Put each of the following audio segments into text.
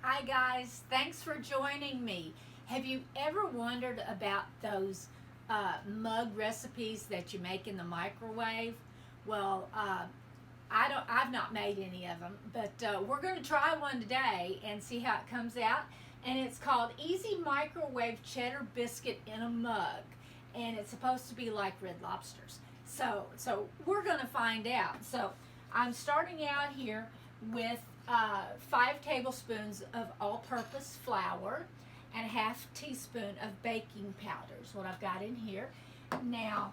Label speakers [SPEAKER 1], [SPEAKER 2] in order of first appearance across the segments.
[SPEAKER 1] Hi guys, thanks for joining me. Have you ever wondered about those mug recipes that you make in the microwave? Well, I've not made any of them, but we're going to try one today and see how it comes out. And it's called Easy Microwave Cheddar Biscuit in a Mug, and it's supposed to be like Red Lobsters. So we're going to find out. So I'm starting out here with 5 tablespoons of all-purpose flour and a half teaspoon of baking powder is what I've got in here. Now,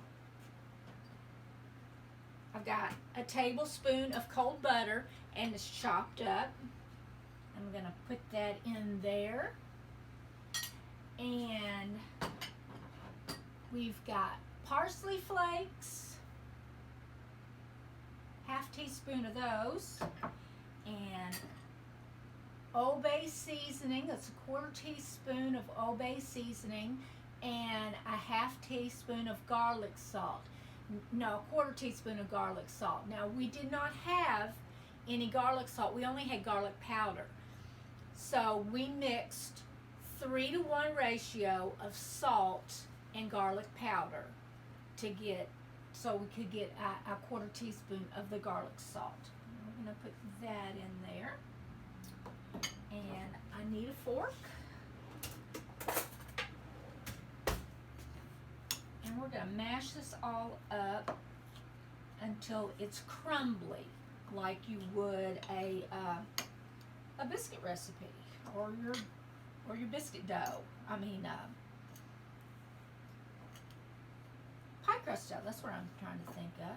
[SPEAKER 1] I've got a tablespoon of cold butter and it's chopped up. I'm going to put that in there. And we've got parsley flakes, half teaspoon of those, and Old Bay seasoning. That's a quarter teaspoon of Old Bay seasoning and a half teaspoon of garlic salt. No, a quarter teaspoon of garlic salt. Now, we did not have any garlic salt. We only had garlic powder. So we mixed 3-to-1 ratio of salt and garlic powder to get, so we could get a quarter teaspoon of the garlic salt. I'm going to put that in there. And I need a fork. And we're going to mash this all up until it's crumbly, like you would a biscuit recipe or your biscuit dough. I mean, pie crust dough. That's what I'm trying to think of.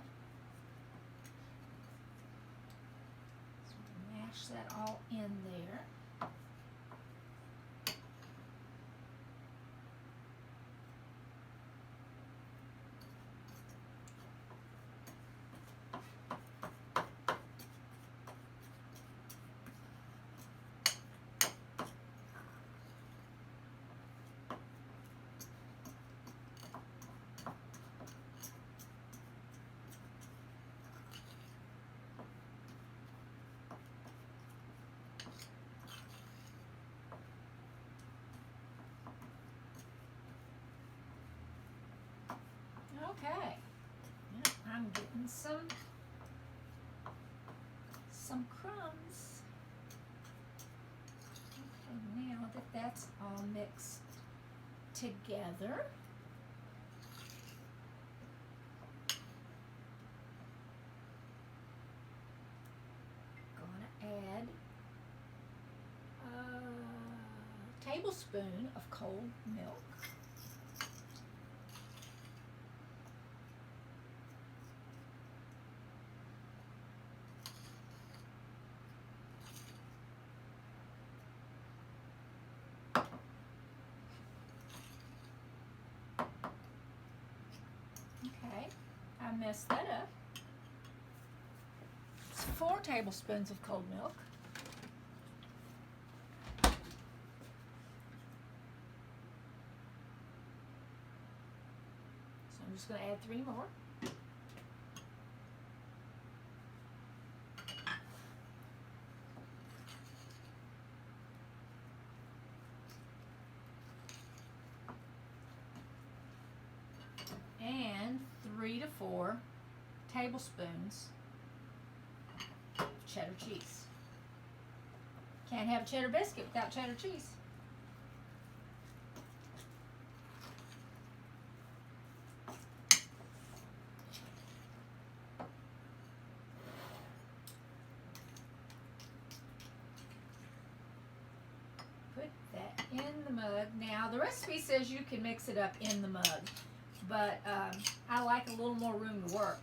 [SPEAKER 1] So mash that all in there. Okay, yeah, I'm getting some crumbs. Okay, now that that's all mixed together, I'm going to add a tablespoon of cold milk. I messed that up. It's 4 tablespoons of cold milk. So I'm just going to add 3 more. And 3 to 4 tablespoons of cheddar cheese. Can't have a cheddar biscuit without cheddar cheese. Put that in the mug. Now, the recipe says you can mix it up in the mug, but I like a little more room to work.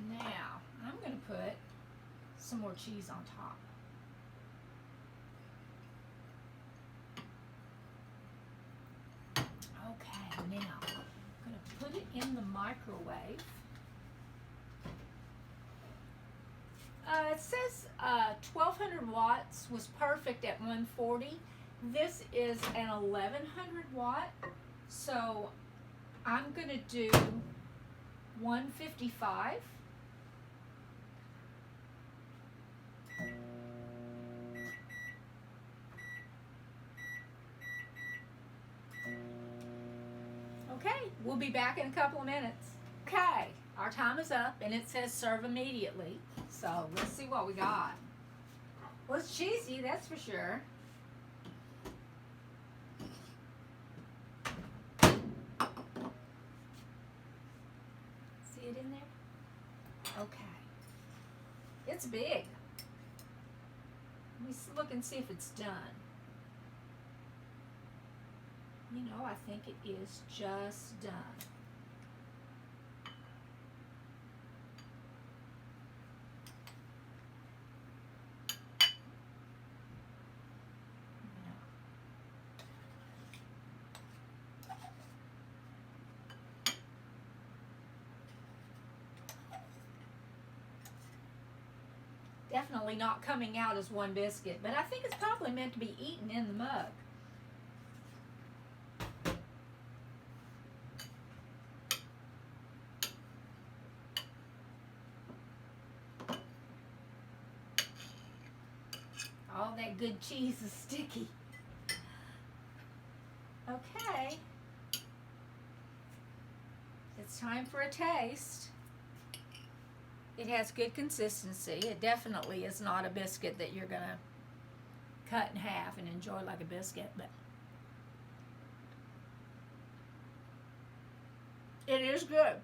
[SPEAKER 1] Now, I'm going to put some more cheese on top. Okay, now I'm going to put it in the microwave It says 1200 watts was perfect at 140. This is an 1100 watt, so I'm going to do 155. Okay, we'll be back in a couple of minutes. Okay, our time is up and it says serve immediately. So let's see what we got. Well, it's cheesy, that's for sure. See it in there? Okay. It's big. Let me look and see if it's done. You know, I think it is just done. Definitely not coming out as one biscuit, but I think it's probably meant to be eaten in the mug. All that good cheese is sticky. Okay. It's time for a taste. It has good consistency. It definitely is not a biscuit that you're gonna cut in half and enjoy like a biscuit, but it is good.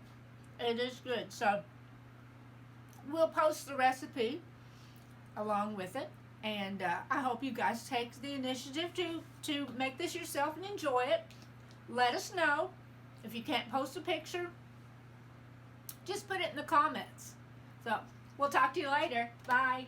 [SPEAKER 1] It is good. So we'll post the recipe along with it, and I hope you guys take the initiative to make this yourself and enjoy it. Let us know. If you can't post a picture, just put it in the comments. So we'll talk to you later. Bye.